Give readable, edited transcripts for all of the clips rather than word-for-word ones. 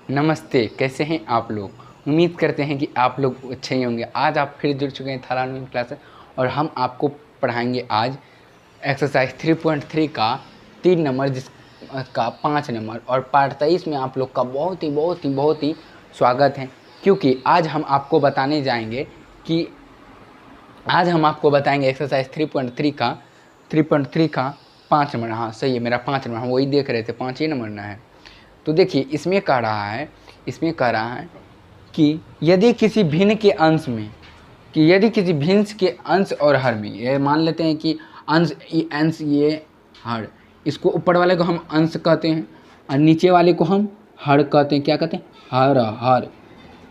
नमस्ते, कैसे हैं आप लोग। उम्मीद करते हैं कि आप लोग अच्छे ही होंगे। आज आप फिर जुड़ चुके हैं थाला न्यू क्लास और हम आपको पढ़ाएंगे आज एक्सरसाइज 3.3 का 3 नंबर जिसका 5 नंबर और पार्ट 23 में आप लोग का बहुत ही स्वागत है। क्योंकि आज हम आपको बताने जाएंगे कि आज हम आपको बताएंगे एक्सरसाइज 3.3 का 5 नंबर। हाँ सही है, मेरा 5 नंबर, हम वही देख रहे थे, 5 ही नंबर ना है। तो देखिए इसमें कह रहा है कि यदि किसी भिन्न के अंश और हर में, ये मान लेते हैं कि अंश ये हर, इसको ऊपर वाले को हम अंश कहते हैं और नीचे वाले को हम हर कहते हैं। क्या कहते हैं? हर।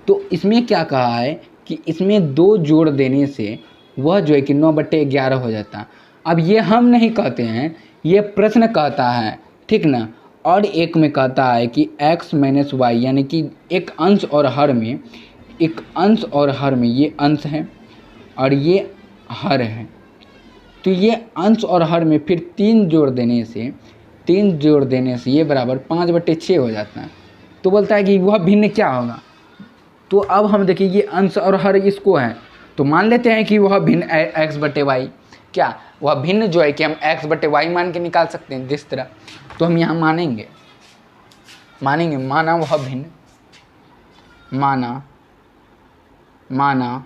तो इसमें क्या कहा है कि इसमें 2 जोड़ देने से वह जो है कि 9/11 हो जाता है। अब ये हम नहीं कहते हैं, ये प्रश्न कहता है, ठीक ना। और एक में कहता है कि x - y, यानी कि एक अंश और हर में ये अंश है और ये हर है। तो ये अंश और हर में फिर 3 जोड़ देने से ये बराबर 5/6 हो जाता है। तो बोलता है कि वह भिन्न क्या होगा। तो अब हम देखिए ये अंश और हर इसको है, तो मान लेते हैं कि वह भिन्न x/y, क्या वह भिन्न जो है कि हम x/y मान के निकाल सकते हैं जिस तरह। तो हम यहाँ मानेंगे माना वह भिन्न, माना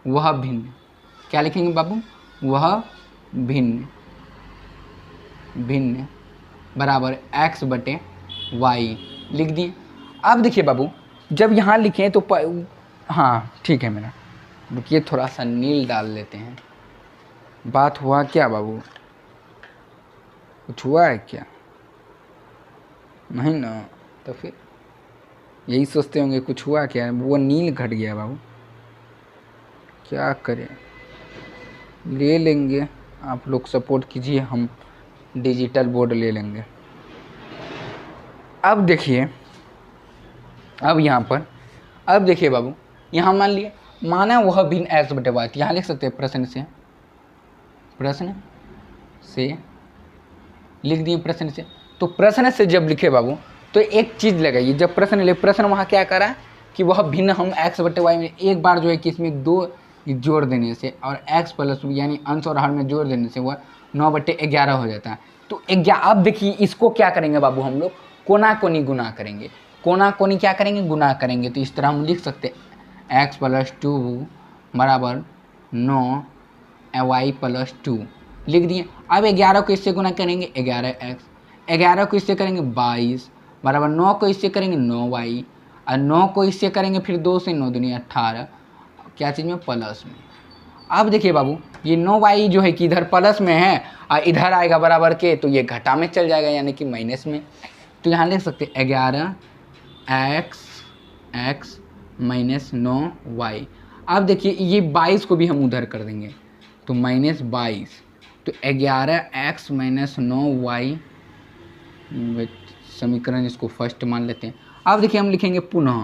वह भिन्न, क्या लिखेंगे बाबू? वह भिन्न बराबर x/y लिख दिए। अब देखिए बाबू, जब यहाँ लिखें तो हाँ ठीक है मेरा, रुकिए थोड़ा सा नील डाल लेते हैं। बात हुआ क्या बाबू? कुछ हुआ है क्या? नहीं ना, तो फिर यही सोचते होंगे कुछ हुआ क्या, वो नील घट गया बाबू। क्या करें, ले लेंगे, आप लोग सपोर्ट कीजिए, हम डिजिटल बोर्ड ले लेंगे। अब देखिए, अब देखिए बाबू, यहाँ मान लिए माना वह भिन्न x/y, यहाँ लिख सकते हैं प्रश्न से लिख दिए। प्रश्न से, तो प्रश्न से जब लिखे बाबू तो एक चीज़ लगाइए, जब प्रश्न वहाँ क्या करा कि वह भिन्न हम x/y में एक बार जो है कि इसमें 2 जोड़ देने से और x + यानी अंश और हर में जोड़ देने से वह 9/11 हो जाता है। तो अब देखिए इसको क्या करेंगे बाबू, हम लोग कोना कोनी गुना करेंगे। क्या करेंगे? गुना करेंगे। तो इस तरह हम लिख सकते हैं x + 2 बराबर 9 y + 2 लिख दिए। अब 11 को इससे गुना करेंगे 11x, 11 को इससे करेंगे 22 बराबर 9 को इससे करेंगे 9y और 9 को इससे करेंगे फिर 2 से 9 दूनी 18, क्या चीज़ में? प्लस में। अब देखिए बाबू, ये 9y जो है कि इधर प्लस में है और इधर आएगा बराबर के, तो ये घटा में चल जाएगा यानी कि माइनस में। तो यहाँ लिख सकते हैं 11x - 9y। अब देखिए ये 22 को भी हम उधर कर देंगे तो -22, तो 11x - 9y, समीकरण इसको फर्स्ट मान लेते हैं। अब देखिए हम लिखेंगे पुनः,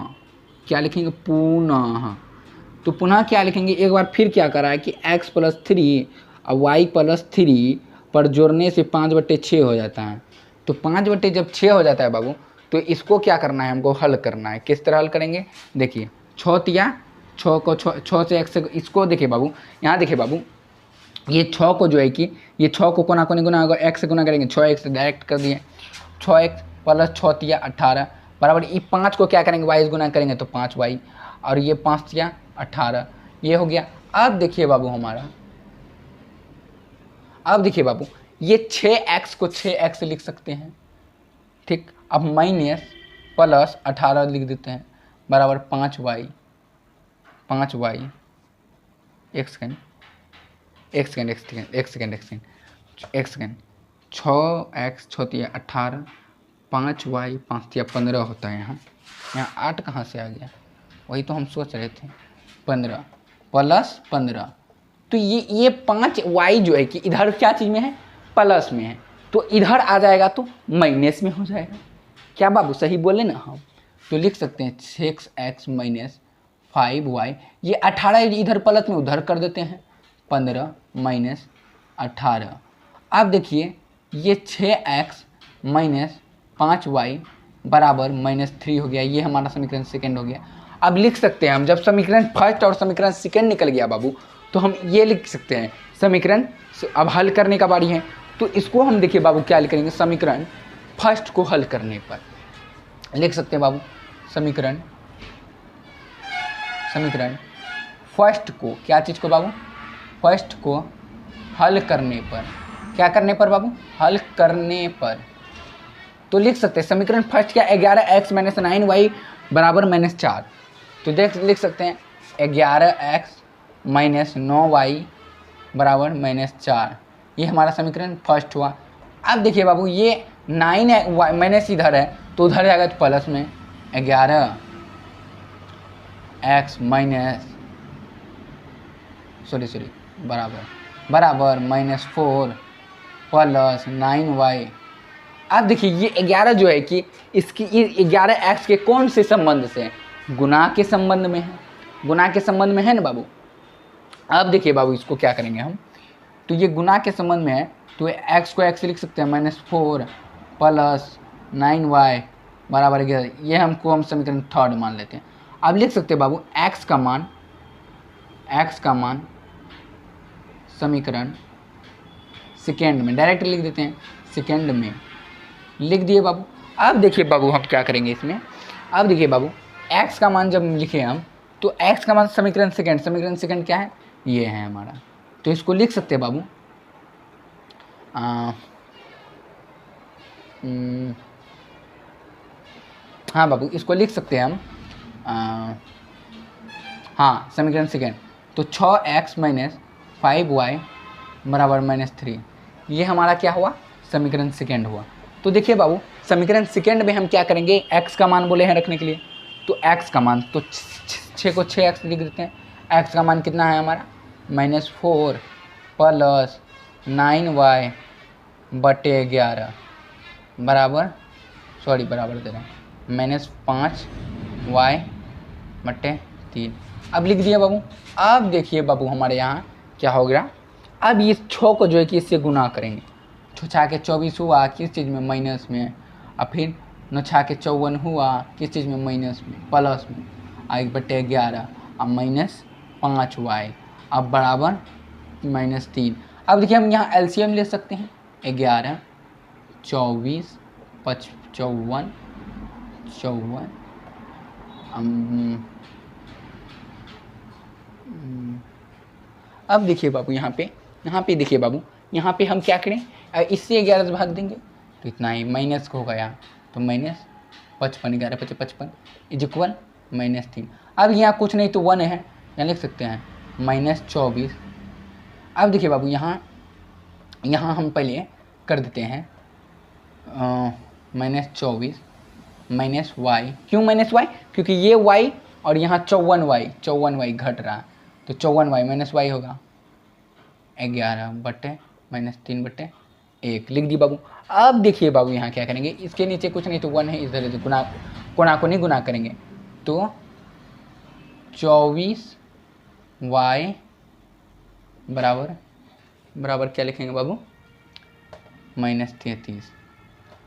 क्या लिखेंगे? पुनः। तो पुनः क्या लिखेंगे? एक बार फिर क्या करा है कि x + 3 और y + 3 पर जोड़ने से 5/6 हो जाता है। तो 5 जब 6 हो जाता है बाबू, तो इसको क्या करना है? हमको हल करना है। किस तरह हल करेंगे? देखिए 6 को 6 से x, इसको देखिए बाबू, यहाँ देखिए बाबू, ये 6 को जो है कि ये 6 को कोना कोनी गुना, अगर x से गुना करेंगे 6x डायरेक्ट कर दिए, 6x + 6 × 18 बराबर, ये 5 को क्या करेंगे? y से गुना करेंगे तो 5y और ये 5 × 18, ये हो गया। अब देखिए बाबू, ये 6x को 6x लिख सकते हैं, ठीक। अब माइनस प्लस 18 लिख देते हैं बराबर 5y, एक सेकेंड 6x 6 × 18, 5y 5 × 15 होता है। यहाँ 8 कहाँ से आ गया? वही तो हम सोच रहे थे। 15 + 15, तो ये 5y जो है कि इधर क्या चीज़ में है? प्लस में है, तो इधर आ जाएगा तो माइनस में हो जाएगा। क्या बाबू सही बोले ना हम? तो लिख सकते हैं 6x - 5y, ये 18 इधर प्लस में उधर कर देते हैं, 15 - 18। अब देखिए ये 6x - 5y बराबर -3 हो गया। ये हमारा समीकरण सेकेंड हो गया। अब लिख सकते हैं हम, जब समीकरण फर्स्ट और समीकरण सेकेंड निकल गया बाबू, तो हम ये लिख सकते हैं समीकरण, अब हल करने का बारी है। तो इसको हम देखिए बाबू क्या लिखेंगे, समीकरण फर्स्ट को हल करने पर लिख सकते हैं बाबू समीकरण फर्स्ट को, क्या चीज़ को बाबू, फर्स्ट को हल करने पर, क्या करने पर बाबू, हल करने पर। तो लिख सकते हैं समीकरण फर्स्ट क्या, 11x - 9y बराबर -4। तो लिख सकते हैं 11x - 9y बराबर -4। ये हमारा समीकरण फर्स्ट हुआ। अब देखिए बाबू ये 9 है, माइनस इधर है तो उधर जाएगा तो प्लस में 11x बराबर -4 प्लस 9y। अब देखिए ये 11 जो है कि इसकी 11x के कौन से संबंध से है, गुना के संबंध में है, गुना के संबंध में है ना बाबू। अब देखिए बाबू इसको क्या करेंगे हम, तो ये गुना के संबंध में है तो x को x लिख सकते हैं -4 प्लस 9y बराबर 11। ये हमको हम समीकरण थर्ड मान लेते हैं। अब लिख सकते हैं बाबू x का मान समीकरण सेकेंड में डायरेक्ट लिख देते हैं, सेकेंड में लिख दिए बाबू। अब देखिए बाबू हम क्या करेंगे इसमें, अब देखिए बाबू x का मान जब लिखे हम तो x का मान समीकरण सेकेंड क्या है, ये है हमारा। तो इसको लिख सकते हैं बाबू हाँ बाबू इसको लिख सकते हैं हम हाँ समीकरण सेकेंड। तो 6x - 5y बराबर -3, ये हमारा क्या हुआ, समीकरण सेकेंड हुआ। तो देखिए बाबू समीकरण सेकेंड में हम क्या करेंगे, x का मान बोले हैं रखने के लिए, तो x का मान तो 6 को 6x लिख देते हैं। x का मान कितना है हमारा, -4 प्लस 9y बटे 11 बराबर दे रहे हैं -5y बटे 3। अब लिख दिया बाबू। अब देखिए बाबू हमारे यहाँ क्या हो गया, अब इस 6 को जो है कि इससे गुना करेंगे। 6 के 24 हुआ किस चीज़ में, माइनस में, और फिर 9 के 54 हुआ किस चीज़ में, माइनस में, प्लस में, 1 बटे 11 अब -5y अब बराबर -3। अब देखिए हम यहाँ एलसीएम ले सकते हैं, 11 24 54 अब देखिए बाबू यहाँ पे देखिए बाबू यहाँ पे हम क्या करें, इससे 11 से भाग देंगे तो इतना ही माइनस को होगा यहाँ, तो -55 11 × 55 इज इक्वल -3। अब यहाँ कुछ नहीं तो 1 है, यहाँ लिख सकते हैं -24। अब देखिए बाबू यहाँ हम पहले कर देते हैं -24 -y। क्यों -y, क्योंकि ये y और यहाँ 54y घट रहा, तो 54y -y होगा 11 बटे -3 बटे 1 लिख दी बाबू। अब देखिए बाबू यहाँ क्या करेंगे, इसके नीचे कुछ नहीं तो 1 है, इधर गुना को नहीं गुना करेंगे, तो 24y बराबर क्या लिखेंगे बाबू, -33।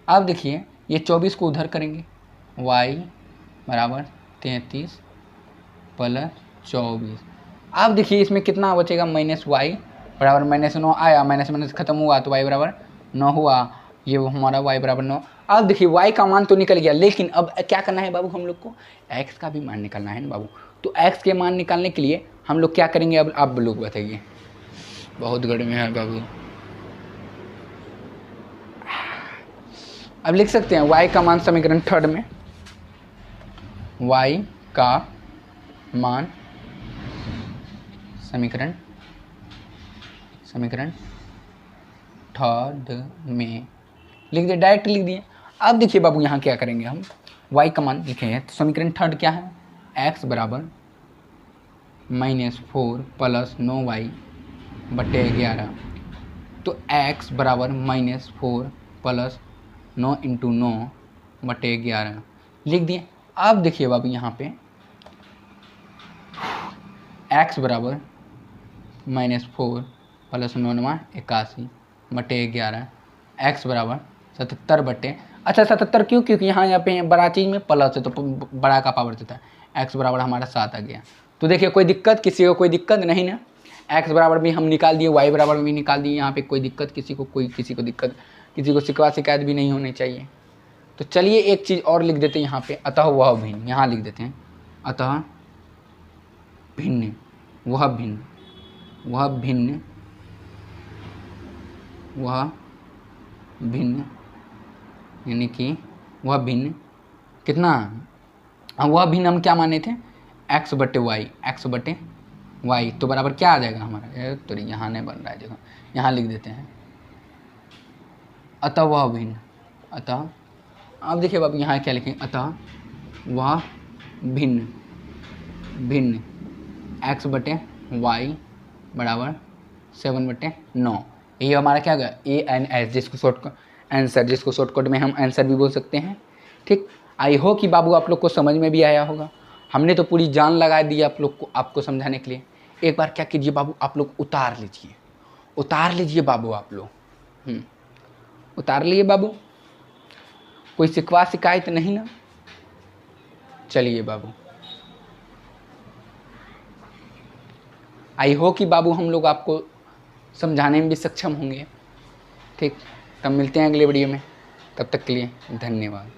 अब देखिए ये 24 को उधर करेंगे, y बराबर 33 प्लस 24। अब देखिए इसमें कितना बचेगा, -y बराबर -9 आया, माइनस खत्म हुआ तो y बराबर 9 हुआ, ये वो हमारा y बराबर 9। अब देखिए y का मान तो निकल गया, लेकिन अब क्या करना है बाबू, हम लोग को x का भी मान निकालना है ना बाबू। तो x के मान निकालने के लिए हम लोग क्या करेंगे, अब आप लोग बताइए, बहुत गर्मी है बाबू। अब लिख सकते हैं y का मान समीकरण थर्ड में, y का मान समीकरण थर्ड में लिख दिए, डायरेक्ट लिख दिए। अब देखिए बाबू यहाँ क्या करेंगे, हम y का मान लिखे हैं, तो समीकरण थर्ड क्या है, x बराबर -4 प्लस 9y बटे 11। तो x बराबर -4 प्लस 9 × 9 बटे 11 लिख दिए। अब देखिए बाबू यहाँ पे x बराबर -4 प्लस 9 × 81 बटे 11, x बराबर 77 बटे, अच्छा 77 क्यों, क्योंकि यहाँ पे बड़ा चीज़ में प्लस है तो बड़ा का पावर देता है। x बराबर हमारा 7 आ गया। तो देखिए कोई दिक्कत, किसी को कोई दिक्कत नहीं ना। x बराबर भी हम निकाल दिए, y बराबर भी निकाल दिए, यहाँ पे कोई दिक्कत किसी को दिक्कत, किसी को शिकायत भी नहीं होनी चाहिए। तो चलिए एक चीज़ और लिख देते हैं यहाँ पे, अतः वह भिन्न, यहाँ लिख देते हैं अतः भिन्न, वह भिन्न, वह भिन्न, वह भिन्न, यानी कि वह भिन्न कितना, वह भिन्न हम क्या माने थे, x बटे वाई, x बटे वाई, तो बराबर क्या आ जाएगा हमारा, तो यहाँ नहीं बन रहा है, देखो यहाँ लिख देते हैं अतः वह भिन्न, अतः अब देखिए अब यहाँ क्या लिखेंगे, अतः वह भिन्न, भिन्न x बटे वाई बराबर 7/9। ये हमारा क्या होगा ANS, जिसको शॉर्टकट में हम आंसर भी बोल सकते हैं। ठीक, आई हो कि बाबू आप लोग को समझ में भी आया होगा। हमने तो पूरी जान लगा दी आप लोग को, आपको समझाने के लिए। एक बार क्या कीजिए बाबू, आप लोग उतार लीजिए बाबू, आप लोग उतार लिए बाबू, कोई शिकायत नहीं ना। चलिए बाबू, आई हो कि बाबू हम लोग आपको समझाने में भी सक्षम होंगे। ठीक, तब मिलते हैं अगले वीडियो में, तब तक के लिए धन्यवाद।